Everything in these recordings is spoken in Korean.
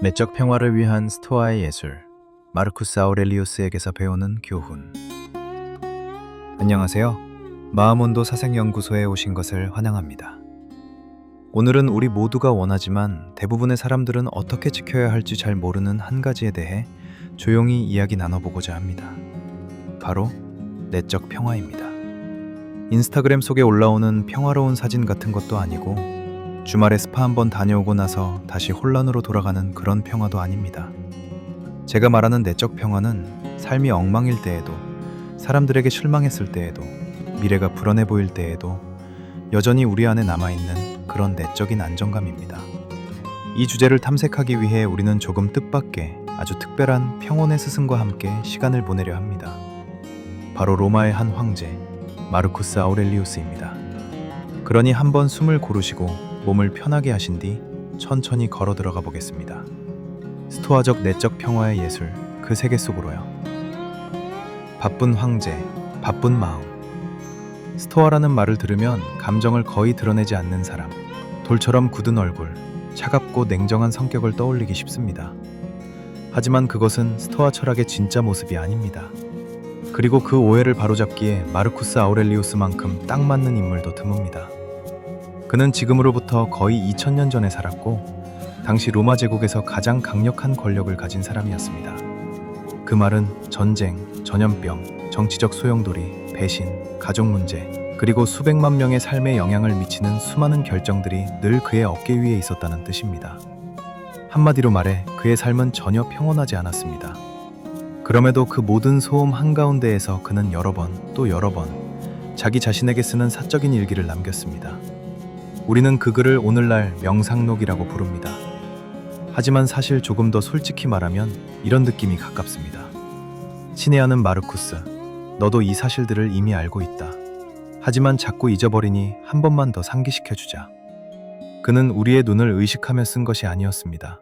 내적 평화를 위한 스토아의 예술, 마르쿠스 아우렐리우스에게서 배우는 교훈. 안녕하세요. 마음온도 사색연구소에 오신 것을 환영합니다. 오늘은 우리 모두가 원하지만 대부분의 사람들은 어떻게 지켜야 할지 잘 모르는 한 가지에 대해 조용히 이야기 나눠보고자 합니다. 바로 내적 평화입니다. 인스타그램 속에 올라오는 평화로운 사진 같은 것도 아니고 주말에 스파 한번 다녀오고 나서 다시 혼란으로 돌아가는 그런 평화도 아닙니다. 제가 말하는 내적 평화는 삶이 엉망일 때에도, 사람들에게 실망했을 때에도, 미래가 불안해 보일 때에도 여전히 우리 안에 남아있는 그런 내적인 안정감입니다. 이 주제를 탐색하기 위해 우리는 조금 뜻밖의 아주 특별한 평온의 스승과 함께 시간을 보내려 합니다. 바로 로마의 한 황제, 마르쿠스 아우렐리우스입니다. 그러니 한번 숨을 고르시고 몸을 편하게 하신 뒤 천천히 걸어 들어가 보겠습니다. 스토아적 내적 평화의 예술, 그 세계 속으로요. 바쁜 황제, 바쁜 마음. 스토아라는 말을 들으면 감정을 거의 드러내지 않는 사람, 돌처럼 굳은 얼굴, 차갑고 냉정한 성격을 떠올리기 쉽습니다. 하지만 그것은 스토아 철학의 진짜 모습이 아닙니다. 그리고 그 오해를 바로잡기에 마르쿠스 아우렐리우스만큼 딱 맞는 인물도 드뭅니다. 그는 지금으로부터 거의 2000년 전에 살았고 당시 로마 제국에서 가장 강력한 권력을 가진 사람이었습니다. 그 말은 전쟁, 전염병, 정치적 소용돌이, 배신, 가족 문제, 그리고 수백만 명의 삶에 영향을 미치는 수많은 결정들이 늘 그의 어깨 위에 있었다는 뜻입니다. 한마디로 말해 그의 삶은 전혀 평온하지 않았습니다. 그럼에도 그 모든 소음 한가운데에서 그는 여러 번 또 여러 번 자기 자신에게 쓰는 사적인 일기를 남겼습니다. 우리는 그 글을 오늘날 명상록이라고 부릅니다. 하지만 사실 조금 더 솔직히 말하면 이런 느낌이 가깝습니다. 친애하는 마르쿠스, 너도 이 사실들을 이미 알고 있다. 하지만 자꾸 잊어버리니 한 번만 더 상기시켜주자. 그는 우리의 눈을 의식하며 쓴 것이 아니었습니다.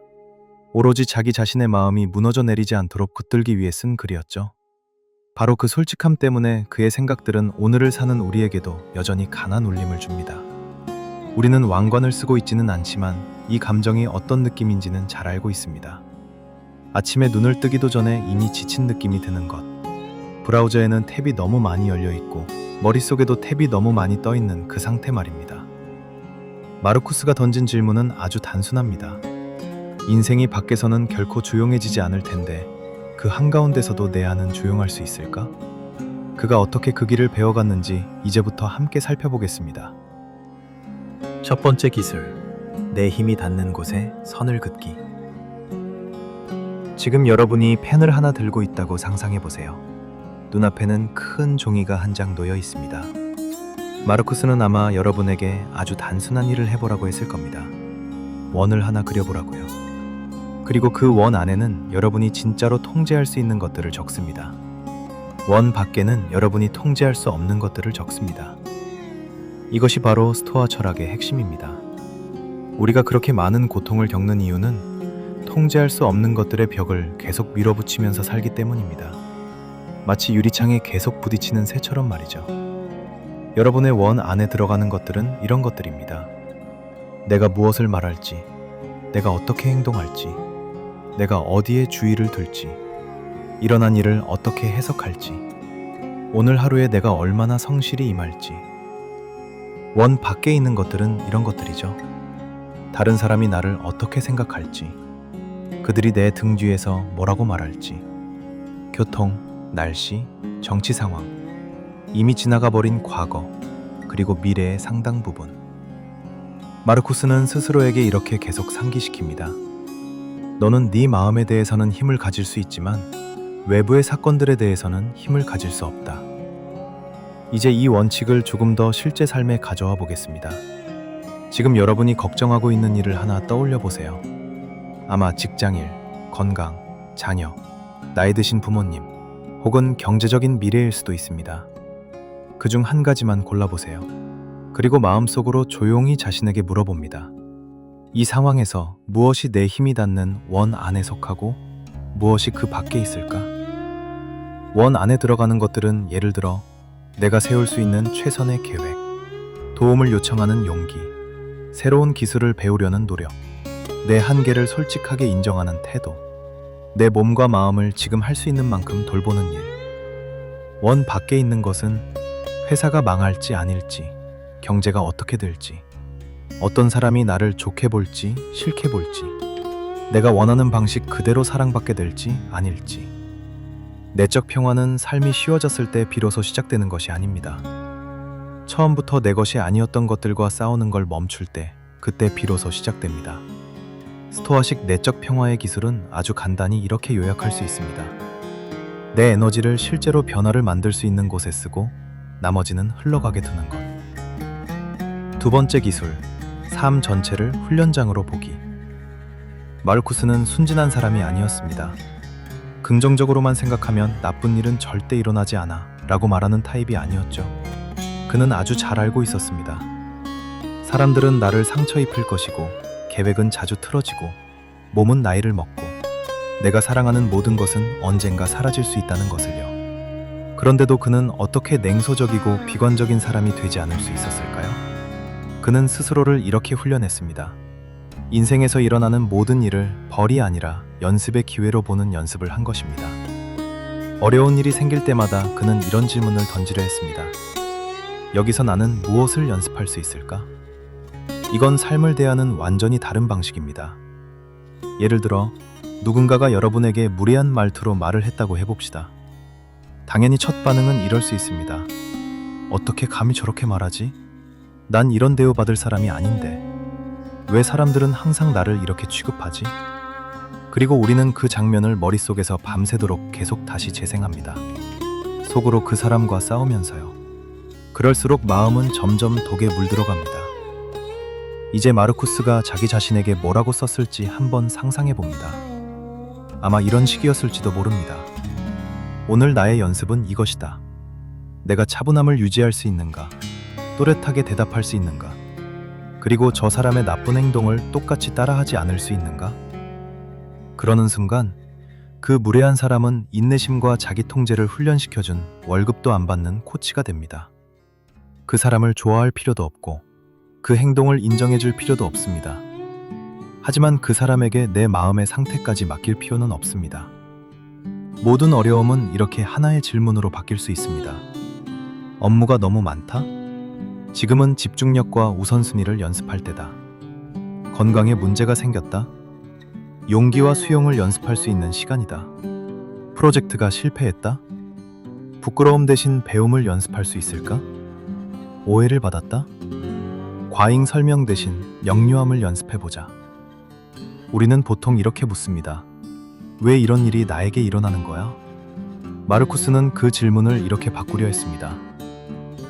오로지 자기 자신의 마음이 무너져 내리지 않도록 붙들기 위해 쓴 글이었죠. 바로 그 솔직함 때문에 그의 생각들은 오늘을 사는 우리에게도 여전히 강한 울림을 줍니다. 우리는 왕관을 쓰고 있지는 않지만 이 감정이 어떤 느낌인지는 잘 알고 있습니다. 아침에 눈을 뜨기도 전에 이미 지친 느낌이 드는 것. 브라우저에는 탭이 너무 많이 열려 있고 머릿속에도 탭이 너무 많이 떠 있는 그 상태 말입니다. 마르쿠스가 던진 질문은 아주 단순합니다. 인생이 밖에서는 결코 조용해지지 않을 텐데 그 한가운데서도 내 안은 조용할 수 있을까? 그가 어떻게 그 길을 배워갔는지 이제부터 함께 살펴보겠습니다. 첫 번째 기술, 내 힘이 닿는 곳에 선을 긋기. 지금 여러분이 펜을 하나 들고 있다고 상상해보세요. 눈앞에는 큰 종이가 한 장 놓여 있습니다. 마르쿠스는 아마 여러분에게 아주 단순한 일을 해보라고 했을 겁니다. 원을 하나 그려보라고요. 그리고 그 원 안에는 여러분이 진짜로 통제할 수 있는 것들을 적습니다. 원 밖에는 여러분이 통제할 수 없는 것들을 적습니다. 이것이 바로 스토아 철학의 핵심입니다. 우리가 그렇게 많은 고통을 겪는 이유는 통제할 수 없는 것들의 벽을 계속 밀어붙이면서 살기 때문입니다. 마치 유리창에 계속 부딪히는 새처럼 말이죠. 여러분의 원 안에 들어가는 것들은 이런 것들입니다. 내가 무엇을 말할지, 내가 어떻게 행동할지, 내가 어디에 주의를 둘지, 일어난 일을 어떻게 해석할지, 오늘 하루에 내가 얼마나 성실히 임할지. 원 밖에 있는 것들은 이런 것들이죠. 다른 사람이 나를 어떻게 생각할지, 그들이 내 등 뒤에서 뭐라고 말할지, 교통, 날씨, 정치 상황, 이미 지나가 버린 과거, 그리고 미래의 상당 부분. 마르쿠스는 스스로에게 이렇게 계속 상기시킵니다. 너는 네 마음에 대해서는 힘을 가질 수 있지만 외부의 사건들에 대해서는 힘을 가질 수 없다. 이제 이 원칙을 조금 더 실제 삶에 가져와 보겠습니다. 지금 여러분이 걱정하고 있는 일을 하나 떠올려 보세요. 아마 직장일, 건강, 자녀, 나이 드신 부모님, 혹은 경제적인 미래일 수도 있습니다. 그중 한 가지만 골라보세요. 그리고 마음속으로 조용히 자신에게 물어봅니다. 이 상황에서 무엇이 내 힘이 닿는 원 안에 속하고 무엇이 그 밖에 있을까? 원 안에 들어가는 것들은 예를 들어 내가 세울 수 있는 최선의 계획, 도움을 요청하는 용기, 새로운 기술을 배우려는 노력, 내 한계를 솔직하게 인정하는 태도, 내 몸과 마음을 지금 할 수 있는 만큼 돌보는 일. 원 밖에 있는 것은 회사가 망할지 아닐지, 경제가 어떻게 될지, 어떤 사람이 나를 좋게 볼지 싫게 볼지, 내가 원하는 방식 그대로 사랑받게 될지 아닐지. 내적 평화는 삶이 쉬워졌을 때 비로소 시작되는 것이 아닙니다. 처음부터 내 것이 아니었던 것들과 싸우는 걸 멈출 때, 그때 비로소 시작됩니다. 스토아식 내적 평화의 기술은 아주 간단히 이렇게 요약할 수 있습니다. 내 에너지를 실제로 변화를 만들 수 있는 곳에 쓰고 나머지는 흘러가게 두는 것. 두 번째 기술, 삶 전체를 훈련장으로 보기. 마르쿠스는 순진한 사람이 아니었습니다. 긍정적으로만 생각하면 나쁜 일은 절대 일어나지 않아 라고 말하는 타입이 아니었죠. 그는 아주 잘 알고 있었습니다. 사람들은 나를 상처 입힐 것이고, 계획은 자주 틀어지고, 몸은 나이를 먹고, 내가 사랑하는 모든 것은 언젠가 사라질 수 있다는 것을요. 그런데도 그는 어떻게 냉소적이고 비관적인 사람이 되지 않을 수 있었을까요? 그는 스스로를 이렇게 훈련했습니다. 인생에서 일어나는 모든 일을 벌이 아니라 연습의 기회로 보는 연습을 한 것입니다. 어려운 일이 생길 때마다 그는 이런 질문을 던지려 했습니다. 여기서 나는 무엇을 연습할 수 있을까? 이건 삶을 대하는 완전히 다른 방식입니다. 예를 들어, 누군가가 여러분에게 무례한 말투로 말을 했다고 해봅시다. 당연히 첫 반응은 이럴 수 있습니다. 어떻게 감히 저렇게 말하지? 난 이런 대우받을 사람이 아닌데. 왜 사람들은 항상 나를 이렇게 취급하지? 그리고 우리는 그 장면을 머릿속에서 밤새도록 계속 다시 재생합니다. 속으로 그 사람과 싸우면서요. 그럴수록 마음은 점점 독에 물들어갑니다. 이제 마르쿠스가 자기 자신에게 뭐라고 썼을지 한번 상상해 봅니다. 아마 이런 식이었을지도 모릅니다. 오늘 나의 연습은 이것이다. 내가 차분함을 유지할 수 있는가? 또렷하게 대답할 수 있는가? 그리고 저 사람의 나쁜 행동을 똑같이 따라하지 않을 수 있는가? 그러는 순간 그 무례한 사람은 인내심과 자기 통제를 훈련시켜준 월급도 안 받는 코치가 됩니다. 그 사람을 좋아할 필요도 없고 그 행동을 인정해줄 필요도 없습니다. 하지만 그 사람에게 내 마음의 상태까지 맡길 필요는 없습니다. 모든 어려움은 이렇게 하나의 질문으로 바뀔 수 있습니다. 업무가 너무 많다? 지금은 집중력과 우선순위를 연습할 때다. 건강에 문제가 생겼다? 용기와 수용을 연습할 수 있는 시간이다. 프로젝트가 실패했다? 부끄러움 대신 배움을 연습할 수 있을까? 오해를 받았다? 과잉 설명 대신 명료함을 연습해보자. 우리는 보통 이렇게 묻습니다. 왜 이런 일이 나에게 일어나는 거야? 마르쿠스는 그 질문을 이렇게 바꾸려 했습니다.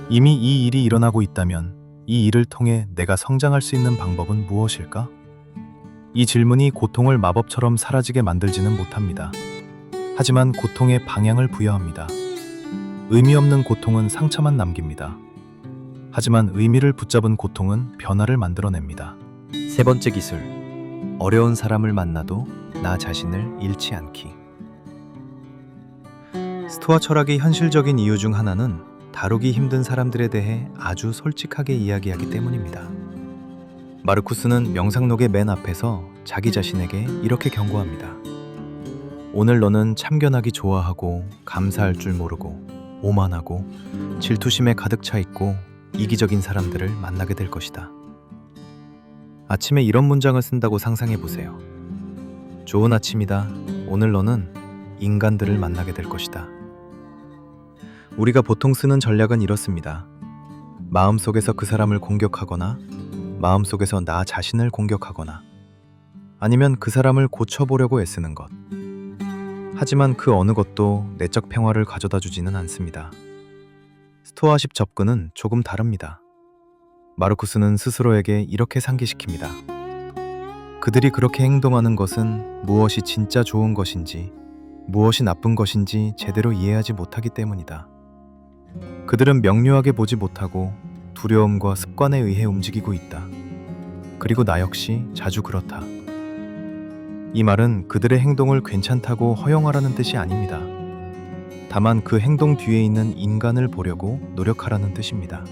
이미 이 일이 일어나고 있다면 이 일을 통해 내가 성장할 수 있는 방법은 무엇일까? 이 질문이 고통을 마법처럼 사라지게 만들지는 못합니다. 하지만 고통에 방향을 부여합니다. 의미 없는 고통은 상처만 남깁니다. 하지만 의미를 붙잡은 고통은 변화를 만들어냅니다. 세 번째 기술, 어려운 사람을 만나도 나 자신을 잃지 않기. 스토아 철학의 현실적인 이유 중 하나는 다루기 힘든 사람들에 대해 아주 솔직하게 이야기하기 때문입니다. 마르쿠스는 명상록의 맨 앞에서 자기 자신에게 이렇게 경고합니다. 오늘 너는 참견하기 좋아하고 감사할 줄 모르고 오만하고 질투심에 가득 차 있고 이기적인 사람들을 만나게 될 것이다. 아침에 이런 문장을 쓴다고 상상해 보세요. 좋은 아침이다. 오늘 너는 인간들을 만나게 될 것이다. 우리가 보통 쓰는 전략은 이렇습니다. 마음속에서 그 사람을 공격하거나 마음속에서 나 자신을 공격하거나 아니면 그 사람을 고쳐보려고 애쓰는 것. 하지만 그 어느 것도 내적 평화를 가져다 주지는 않습니다. 스토아식 접근은 조금 다릅니다. 마르쿠스는 스스로에게 이렇게 상기시킵니다. 그들이 그렇게 행동하는 것은 무엇이 진짜 좋은 것인지, 무엇이 나쁜 것인지 제대로 이해하지 못하기 때문이다. 그들은 명료하게 보지 못하고 두려움과 습관에 의해 움직이고 있다. 그리고 나 역시 자주 그렇다. 이 말은 그들의 행동을 괜찮다고 허용하라는 뜻이 아닙니다. 다만 그 행동 뒤에 있는 인간을 보려고 노력하라는 뜻입니다.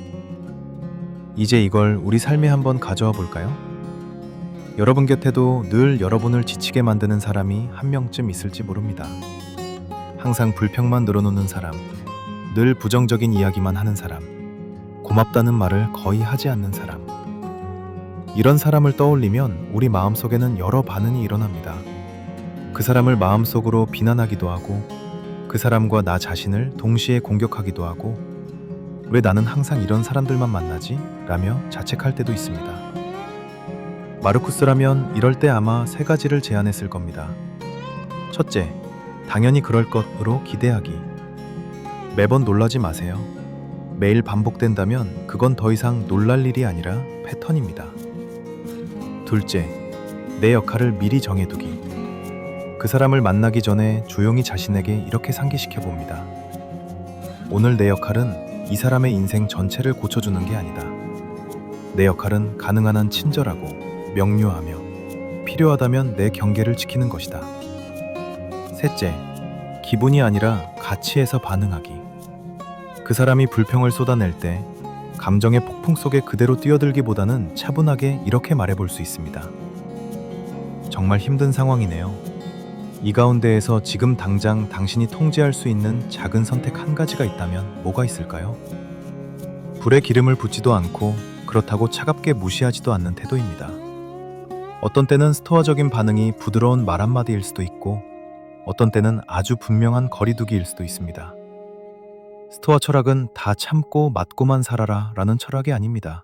이제 이걸 우리 삶에 한번 가져와 볼까요? 여러분 곁에도 늘 여러분을 지치게 만드는 사람이 한 명쯤 있을지 모릅니다. 항상 불평만 늘어놓는 사람, 늘 부정적인 이야기만 하는 사람, 고맙다는 말을 거의 하지 않는 사람. 이런 사람을 떠올리면 우리 마음속에는 여러 반응이 일어납니다. 그 사람을 마음속으로 비난하기도 하고, 그 사람과 나 자신을 동시에 공격하기도 하고, 왜 나는 항상 이런 사람들만 만나지? 라며 자책할 때도 있습니다. 마르쿠스라면 이럴 때 아마 세 가지를 제안했을 겁니다. 첫째, 당연히 그럴 것으로 기대하기. 매번 놀라지 마세요. 매일 반복된다면 그건 더 이상 놀랄 일이 아니라 패턴입니다. 둘째, 내 역할을 미리 정해두기. 그 사람을 만나기 전에 조용히 자신에게 이렇게 상기시켜 봅니다. 오늘 내 역할은 이 사람의 인생 전체를 고쳐주는 게 아니다. 내 역할은 가능한 한 친절하고 명료하며 필요하다면 내 경계를 지키는 것이다. 셋째, 기분이 아니라 가치에서 반응하기. 그 사람이 불평을 쏟아낼 때 감정의 폭풍 속에 그대로 뛰어들기보다는 차분하게 이렇게 말해볼 수 있습니다. 정말 힘든 상황이네요. 이 가운데에서 지금 당장 당신이 통제할 수 있는 작은 선택 한 가지가 있다면 뭐가 있을까요? 불에 기름을 붓지도 않고 그렇다고 차갑게 무시하지도 않는 태도입니다. 어떤 때는 스토아적인 반응이 부드러운 말 한마디일 수도 있고, 어떤 때는 아주 분명한 거리두기일 수도 있습니다. 스토아 철학은 다 참고 맞고만 살아라 라는 철학이 아닙니다.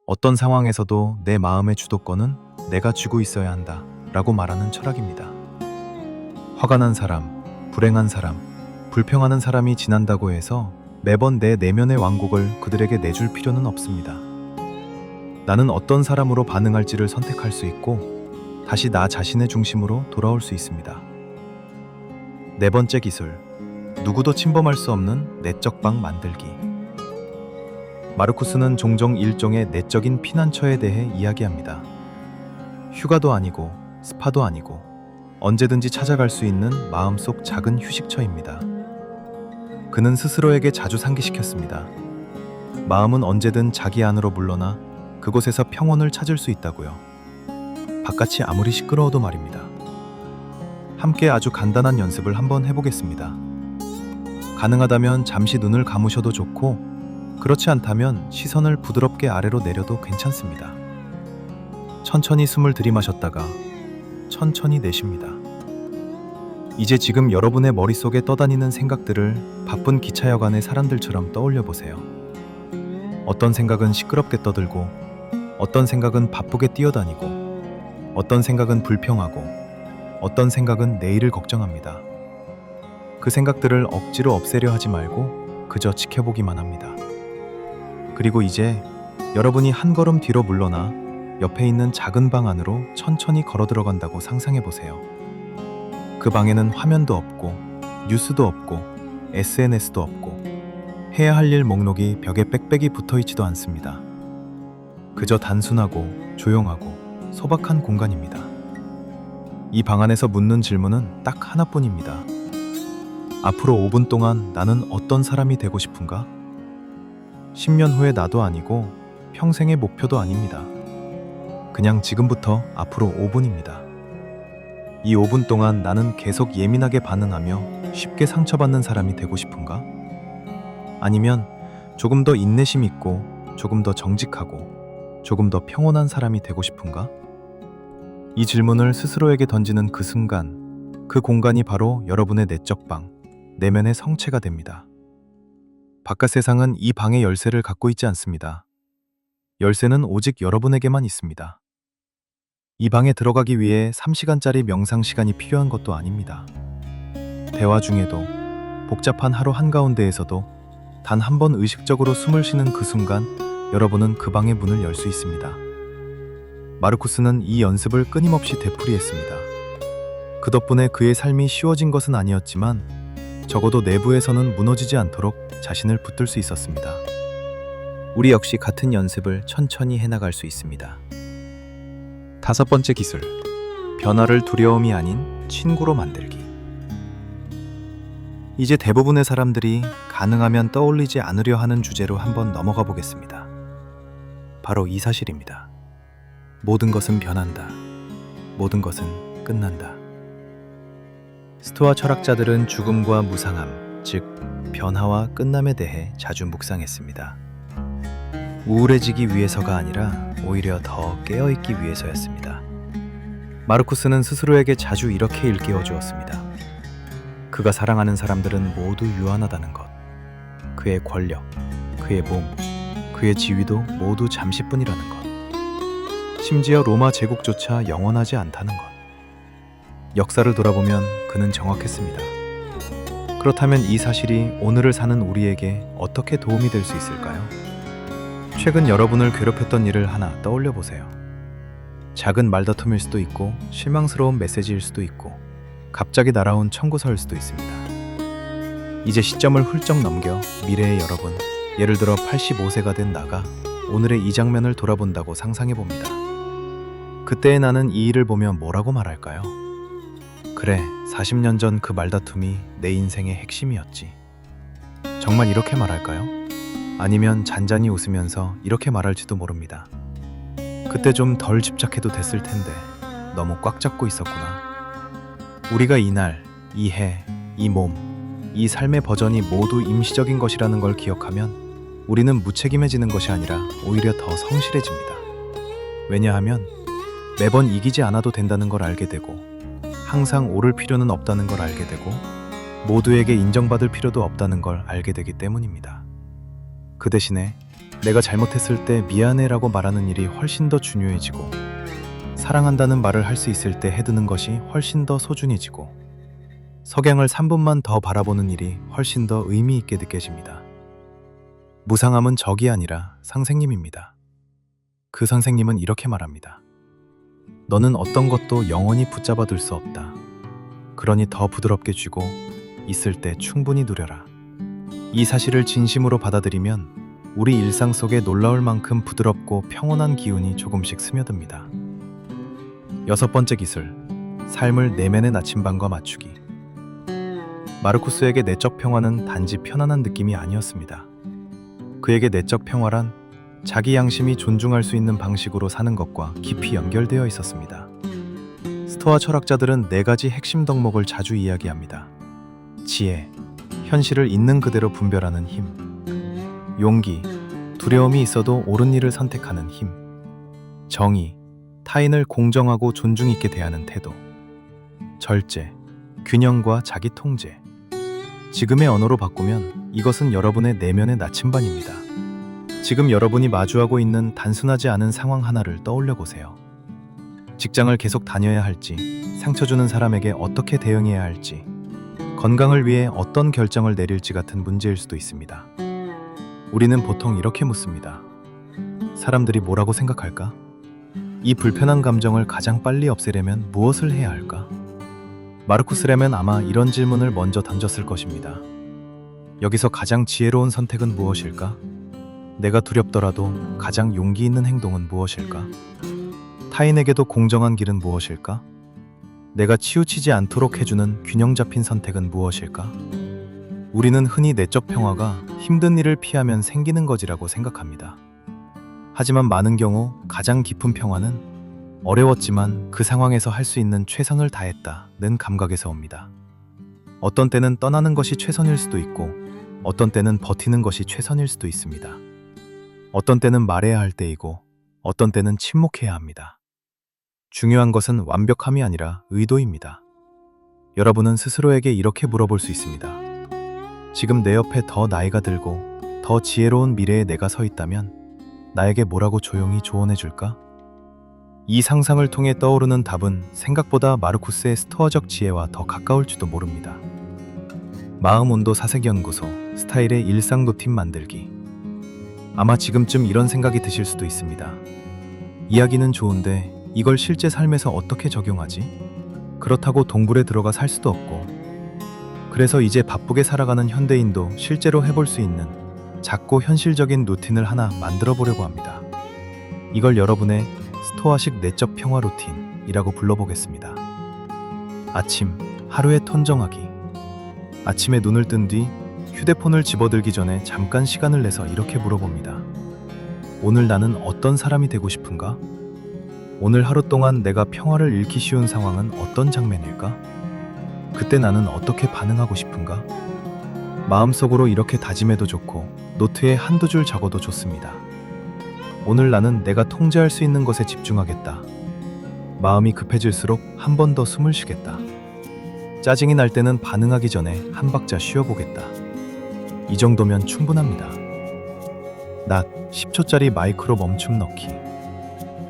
어떤 상황에서도 내 마음의 주도권은 내가 쥐고 있어야 한다 라고 말하는 철학입니다. 화가 난 사람, 불행한 사람, 불평하는 사람이 지난다고 해서 매번 내 내면의 완곡을 그들에게 내줄 필요는 없습니다. 나는 어떤 사람으로 반응할지를 선택할 수 있고 다시 나 자신의 중심으로 돌아올 수 있습니다. 네 번째 기술, 누구도 침범할 수 없는 내적 방 만들기. 마르쿠스는 종종 일종의 내적인 피난처에 대해 이야기합니다. 휴가도 아니고 스파도 아니고 언제든지 찾아갈 수 있는 마음속 작은 휴식처입니다. 그는 스스로에게 자주 상기시켰습니다. 마음은 언제든 자기 안으로 물러나 그곳에서 평온을 찾을 수 있다고요. 바깥이 아무리 시끄러워도 말입니다. 함께 아주 간단한 연습을 한번 해보겠습니다. 가능하다면 잠시 눈을 감으셔도 좋고, 그렇지 않다면 시선을 부드럽게 아래로 내려도 괜찮습니다. 천천히 숨을 들이마셨다가 천천히 내쉽니다. 이제 지금 여러분의 머릿속에 떠다니는 생각들을 바쁜 기차역 안의 사람들처럼 떠올려 보세요. 어떤 생각은 시끄럽게 떠들고, 어떤 생각은 바쁘게 뛰어다니고, 어떤 생각은 불평하고, 어떤 생각은 내일을 걱정합니다. 그 생각들을 억지로 없애려 하지 말고 그저 지켜보기만 합니다. 그리고 이제 여러분이 한 걸음 뒤로 물러나 옆에 있는 작은 방 안으로 천천히 걸어 들어간다고 상상해 보세요. 그 방에는 화면도 없고, 뉴스도 없고, SNS도 없고, 해야 할 일 목록이 벽에 빽빽이 붙어 있지도 않습니다. 그저 단순하고 조용하고 소박한 공간입니다. 이 방 안에서 묻는 질문은 딱 하나뿐입니다. 앞으로 5분 동안 나는 어떤 사람이 되고 싶은가? 10년 후의 나도 아니고 평생의 목표도 아닙니다. 그냥 지금부터 앞으로 5분입니다. 이 5분 동안 나는 계속 예민하게 반응하며 쉽게 상처받는 사람이 되고 싶은가? 아니면 조금 더 인내심 있고, 조금 더 정직하고, 조금 더 평온한 사람이 되고 싶은가? 이 질문을 스스로에게 던지는 그 순간, 그 공간이 바로 여러분의 내적 방, 내면의 성체가 됩니다. 바깥 세상은 이 방의 열쇠를 갖고 있지 않습니다. 열쇠는 오직 여러분에게만 있습니다. 이 방에 들어가기 위해 3시간짜리 명상 시간이 필요한 것도 아닙니다. 대화 중에도, 복잡한 하루 한가운데에서도 단 한 번 의식적으로 숨을 쉬는 그 순간, 여러분은 그 방의 문을 열 수 있습니다. 마르쿠스는 이 연습을 끊임없이 되풀이했습니다. 그 덕분에 그의 삶이 쉬워진 것은 아니었지만 적어도 내부에서는 무너지지 않도록 자신을 붙들 수 있었습니다. 우리 역시 같은 연습을 천천히 해나갈 수 있습니다. 다섯 번째 기술, 변화를 두려움이 아닌 친구로 만들기. 이제 대부분의 사람들이 가능하면 떠올리지 않으려 하는 주제로 한번 넘어가 보겠습니다. 바로 이 사실입니다. 모든 것은 변한다. 모든 것은 끝난다. 스토아 철학자들은 죽음과 무상함, 즉 변화와 끝남에 대해 자주 묵상했습니다. 우울해지기 위해서가 아니라 오히려 더 깨어있기 위해서였습니다. 마르쿠스는 스스로에게 자주 이렇게 일깨워 주었습니다. 그가 사랑하는 사람들은 모두 유한하다는 것. 그의 권력, 그의 몸, 그의 지위도 모두 잠시뿐이라는 것. 심지어 로마 제국조차 영원하지 않다는 것. 역사를 돌아보면 그는 정확했습니다. 그렇다면 이 사실이 오늘을 사는 우리에게 어떻게 도움이 될 수 있을까요? 최근 여러분을 괴롭혔던 일을 하나 떠올려 보세요. 작은 말다툼일 수도 있고 실망스러운 메시지일 수도 있고 갑자기 날아온 청구서일 수도 있습니다. 이제 시점을 훌쩍 넘겨 미래의 여러분, 예를 들어 85세가 된 나가 오늘의 이 장면을 돌아본다고 상상해 봅니다. 그때의 나는 이 일을 보며 뭐라고 말할까요? 그래, 40년 전 그 말다툼이 내 인생의 핵심이었지. 정말 이렇게 말할까요? 아니면 잔잔히 웃으면서 이렇게 말할지도 모릅니다. 그때 좀 덜 집착해도 됐을 텐데 너무 꽉 잡고 있었구나. 우리가 이날, 이 해, 이 몸, 이 삶의 버전이 모두 임시적인 것이라는 걸 기억하면 우리는 무책임해지는 것이 아니라 오히려 더 성실해집니다. 왜냐하면 매번 이기지 않아도 된다는 걸 알게 되고 항상 오를 필요는 없다는 걸 알게 되고 모두에게 인정받을 필요도 없다는 걸 알게 되기 때문입니다. 그 대신에 내가 잘못했을 때 미안해라고 말하는 일이 훨씬 더 중요해지고 사랑한다는 말을 할 수 있을 때 해두는 것이 훨씬 더 소중해지고 석양을 3분만 더 바라보는 일이 훨씬 더 의미 있게 느껴집니다. 무상함은 적이 아니라 선생님입니다. 그 선생님은 이렇게 말합니다. 너는 어떤 것도 영원히 붙잡아둘 수 없다. 그러니 더 부드럽게 쥐고 있을 때 충분히 누려라. 이 사실을 진심으로 받아들이면 우리 일상 속에 놀라울 만큼 부드럽고 평온한 기운이 조금씩 스며듭니다. 6번째 기술, 삶을 내면의 나침반과 맞추기. 마르쿠스에게 내적 평화는 단지 편안한 느낌이 아니었습니다. 그에게 내적 평화란 자기 양심이 존중할 수 있는 방식으로 사는 것과 깊이 연결되어 있었습니다. 스토아 철학자들은 4가지 핵심 덕목을 자주 이야기합니다. 지혜, 현실을 있는 그대로 분별하는 힘, 용기, 두려움이 있어도 옳은 일을 선택하는 힘, 정의, 타인을 공정하고 존중 있게 대하는 태도, 절제, 균형과 자기 통제. 지금의 언어로 바꾸면 이것은 여러분의 내면의 나침반입니다. 지금 여러분이 마주하고 있는 단순하지 않은 상황 하나를 떠올려 보세요. 직장을 계속 다녀야 할지, 상처 주는 사람에게 어떻게 대응해야 할지, 건강을 위해 어떤 결정을 내릴지 같은 문제일 수도 있습니다. 우리는 보통 이렇게 묻습니다. 사람들이 뭐라고 생각할까? 이 불편한 감정을 가장 빨리 없애려면 무엇을 해야 할까? 마르쿠스라면 아마 이런 질문을 먼저 던졌을 것입니다. 여기서 가장 지혜로운 선택은 무엇일까? 내가 두렵더라도 가장 용기 있는 행동은 무엇일까? 타인에게도 공정한 길은 무엇일까? 내가 치우치지 않도록 해주는 균형 잡힌 선택은 무엇일까? 우리는 흔히 내적 평화가 힘든 일을 피하면 생기는 것이라고 생각합니다. 하지만 많은 경우 가장 깊은 평화는 어려웠지만 그 상황에서 할 수 있는 최선을 다했다는 감각에서 옵니다. 어떤 때는 떠나는 것이 최선일 수도 있고 어떤 때는 버티는 것이 최선일 수도 있습니다. 어떤 때는 말해야 할 때이고 어떤 때는 침묵해야 합니다. 중요한 것은 완벽함이 아니라 의도입니다. 여러분은 스스로에게 이렇게 물어볼 수 있습니다. 지금 내 옆에 더 나이가 들고 더 지혜로운 미래에 내가 서 있다면 나에게 뭐라고 조용히 조언해 줄까? 이 상상을 통해 떠오르는 답은 생각보다 마르쿠스의 스토아적 지혜와 더 가까울지도 모릅니다. 마음온도 사색연구소, 스타일의 일상 루틴 만들기. 아마 지금쯤 이런 생각이 드실 수도 있습니다. 이야기는 좋은데 이걸 실제 삶에서 어떻게 적용하지? 그렇다고 동굴에 들어가 살 수도 없고 그래서 이제 바쁘게 살아가는 현대인도 실제로 해볼 수 있는 작고 현실적인 루틴을 하나 만들어 보려고 합니다. 이걸 여러분의 스토아식 내적 평화 루틴이라고 불러보겠습니다. 아침, 하루의 톤 정하기. 아침에 눈을 뜬 뒤 휴대폰을 집어들기 전에 잠깐 시간을 내서 이렇게 물어봅니다. 오늘 나는 어떤 사람이 되고 싶은가? 오늘 하루 동안 내가 평화를 잃기 쉬운 상황은 어떤 장면일까? 그때 나는 어떻게 반응하고 싶은가? 마음속으로 이렇게 다짐해도 좋고 노트에 한두 줄 적어도 좋습니다. 오늘 나는 내가 통제할 수 있는 것에 집중하겠다. 마음이 급해질수록 한 번 더 숨을 쉬겠다. 짜증이 날 때는 반응하기 전에 한 박자 쉬어보겠다. 이 정도면 충분합니다. 낮 10초짜리 마이크로 멈춤 넣기.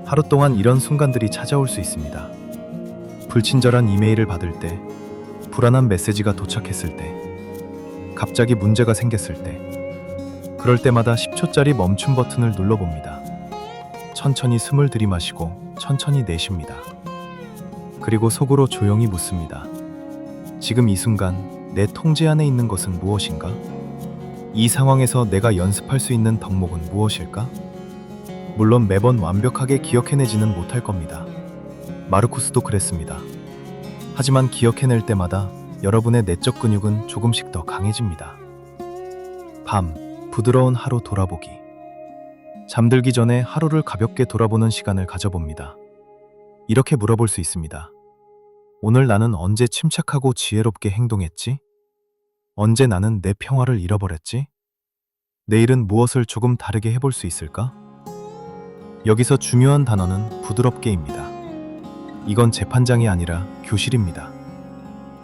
하루 동안 이런 순간들이 찾아올 수 있습니다. 불친절한 이메일을 받을 때, 불안한 메시지가 도착했을 때, 갑자기 문제가 생겼을 때, 그럴 때마다 10초짜리 멈춤 버튼을 눌러봅니다. 천천히 숨을 들이마시고 천천히 내쉽니다. 그리고 속으로 조용히 묻습니다. 지금 이 순간 내 통제 안에 있는 것은 무엇인가? 이 상황에서 내가 연습할 수 있는 덕목은 무엇일까? 물론 매번 완벽하게 기억해내지는 못할 겁니다. 마르쿠스도 그랬습니다. 하지만 기억해낼 때마다 여러분의 내적 근육은 조금씩 더 강해집니다. 밤, 부드러운 하루 돌아보기. 잠들기 전에 하루를 가볍게 돌아보는 시간을 가져봅니다. 이렇게 물어볼 수 있습니다. 오늘 나는 언제 침착하고 지혜롭게 행동했지? 언제 나는 내 평화를 잃어버렸지? 내일은 무엇을 조금 다르게 해볼 수 있을까? 여기서 중요한 단어는 부드럽게입니다. 이건 재판장이 아니라 교실입니다.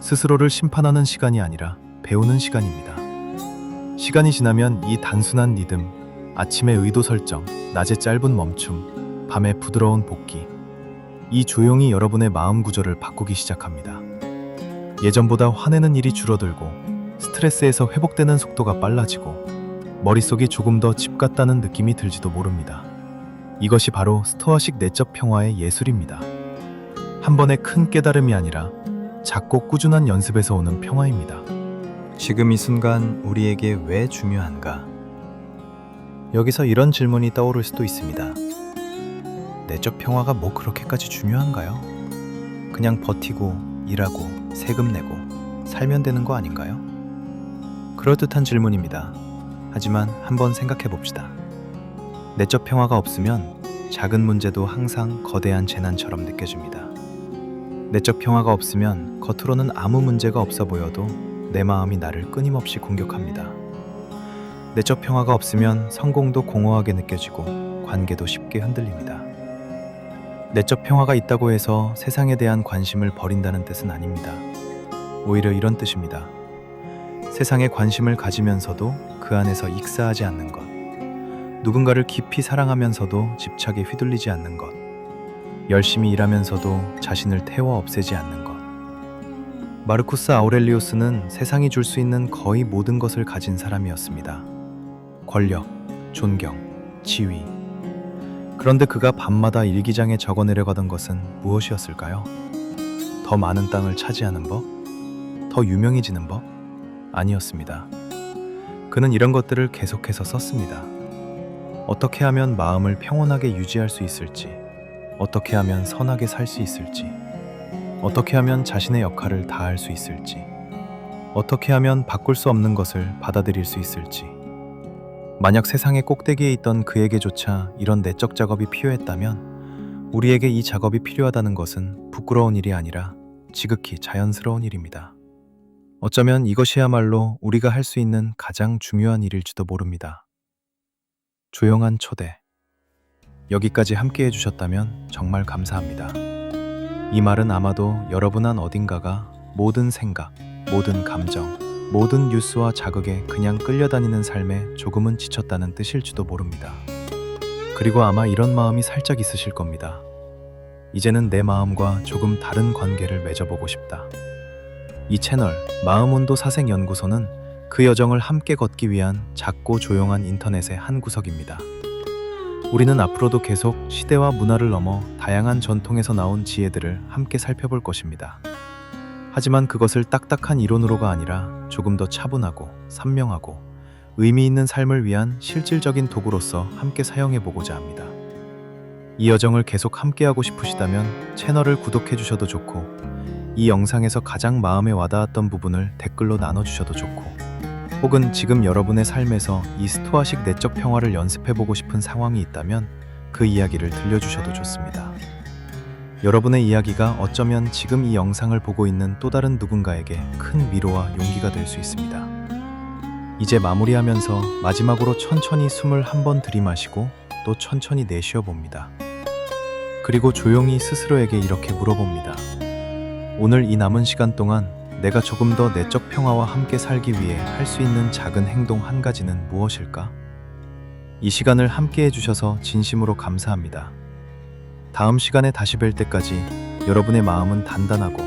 스스로를 심판하는 시간이 아니라 배우는 시간입니다. 시간이 지나면 이 단순한 리듬, 아침의 의도 설정, 낮의 짧은 멈춤, 밤의 부드러운 복귀, 이 조용히 여러분의 마음 구조를 바꾸기 시작합니다. 예전보다 화내는 일이 줄어들고 스트레스에서 회복되는 속도가 빨라지고 머릿속이 조금 더 집 같다는 느낌이 들지도 모릅니다. 이것이 바로 스토아식 내적 평화의 예술입니다. 한 번의 큰 깨달음이 아니라 작고 꾸준한 연습에서 오는 평화입니다. 지금 이 순간 우리에게 왜 중요한가? 여기서 이런 질문이 떠오를 수도 있습니다. 내적 평화가 뭐 그렇게까지 중요한가요? 그냥 버티고 일하고 세금 내고 살면 되는 거 아닌가요? 그럴듯한 질문입니다. 하지만 한번 생각해 봅시다. 내적 평화가 없으면 작은 문제도 항상 거대한 재난처럼 느껴집니다. 내적 평화가 없으면 겉으로는 아무 문제가 없어 보여도 내 마음이 나를 끊임없이 공격합니다. 내적 평화가 없으면 성공도 공허하게 느껴지고 관계도 쉽게 흔들립니다. 내적 평화가 있다고 해서 세상에 대한 관심을 버린다는 뜻은 아닙니다. 오히려 이런 뜻입니다. 세상에 관심을 가지면서도 그 안에서 익사하지 않는 것, 누군가를 깊이 사랑하면서도 집착에 휘둘리지 않는 것, 열심히 일하면서도 자신을 태워 없애지 않는 것. 마르쿠스 아우렐리우스는 세상이 줄 수 있는 거의 모든 것을 가진 사람이었습니다. 권력, 존경, 지위. 그런데 그가 밤마다 일기장에 적어내려가던 것은 무엇이었을까요? 더 많은 땅을 차지하는 법? 더 유명해지는 법? 아니었습니다. 그는 이런 것들을 계속해서 썼습니다. 어떻게 하면 마음을 평온하게 유지할 수 있을지, 어떻게 하면 선하게 살 수 있을지, 어떻게 하면 자신의 역할을 다할 수 있을지, 어떻게 하면 바꿀 수 없는 것을 받아들일 수 있을지. 만약 세상의 꼭대기에 있던 그에게조차 이런 내적 작업이 필요했다면 우리에게 이 작업이 필요하다는 것은 부끄러운 일이 아니라 지극히 자연스러운 일입니다. 어쩌면 이것이야말로 우리가 할 수 있는 가장 중요한 일일지도 모릅니다. 조용한 초대. 여기까지 함께 해주셨다면 정말 감사합니다. 이 말은 아마도 여러분 안 어딘가가 모든 생각, 모든 감정, 모든 뉴스와 자극에 그냥 끌려다니는 삶에 조금은 지쳤다는 뜻일지도 모릅니다. 그리고 아마 이런 마음이 살짝 있으실 겁니다. 이제는 내 마음과 조금 다른 관계를 맺어보고 싶다. 이 채널 마음온도 사색연구소는 그 여정을 함께 걷기 위한 작고 조용한 인터넷의 한 구석입니다. 우리는 앞으로도 계속 시대와 문화를 넘어 다양한 전통에서 나온 지혜들을 함께 살펴볼 것입니다. 하지만 그것을 딱딱한 이론으로가 아니라 조금 더 차분하고 선명하고 의미 있는 삶을 위한 실질적인 도구로서 함께 사용해보고자 합니다. 이 여정을 계속 함께하고 싶으시다면 채널을 구독해 주셔도 좋고, 이 영상에서 가장 마음에 와닿았던 부분을 댓글로 나눠주셔도 좋고, 혹은 지금 여러분의 삶에서 이 스토아식 내적 평화를 연습해보고 싶은 상황이 있다면 그 이야기를 들려주셔도 좋습니다. 여러분의 이야기가 어쩌면 지금 이 영상을 보고 있는 또 다른 누군가에게 큰 위로와 용기가 될 수 있습니다. 이제 마무리하면서 마지막으로 천천히 숨을 한번 들이마시고 또 천천히 내쉬어 봅니다. 그리고 조용히 스스로에게 이렇게 물어봅니다. 오늘 이 남은 시간 동안 내가 조금 더 내적 평화와 함께 살기 위해 할 수 있는 작은 행동 한 가지는 무엇일까? 이 시간을 함께 해주셔서 진심으로 감사합니다. 다음 시간에 다시 뵐 때까지 여러분의 마음은 단단하고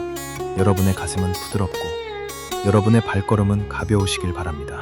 여러분의 가슴은 부드럽고 여러분의 발걸음은 가벼우시길 바랍니다.